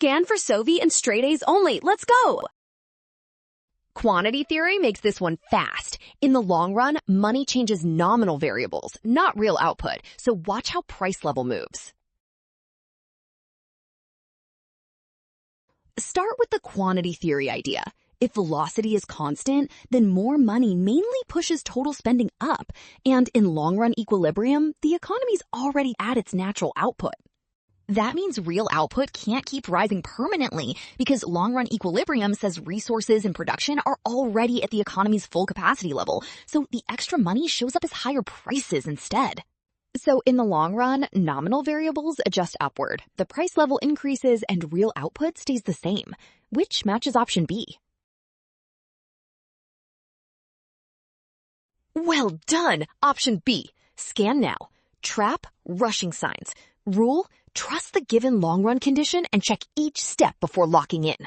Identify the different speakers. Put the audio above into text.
Speaker 1: Scan for Sovi and straight A's only. Let's go! Quantity theory makes this one fast. In the long run, money changes nominal variables, not real output, so watch how price level moves. Start with the quantity theory idea. If velocity is constant, then more money mainly pushes total spending up, and in long-run equilibrium, the economy's already at its natural output. That means real output can't keep rising permanently because long-run equilibrium says resources and production are already at the economy's full capacity level, so the extra money shows up as higher prices instead. So in the long run, nominal variables adjust upward, the price level increases, and real output stays the same, which matches option B. Well done! Option B. Scan now. Trap, rushing signs. Rule, trust the given long-run condition and check each step before locking in.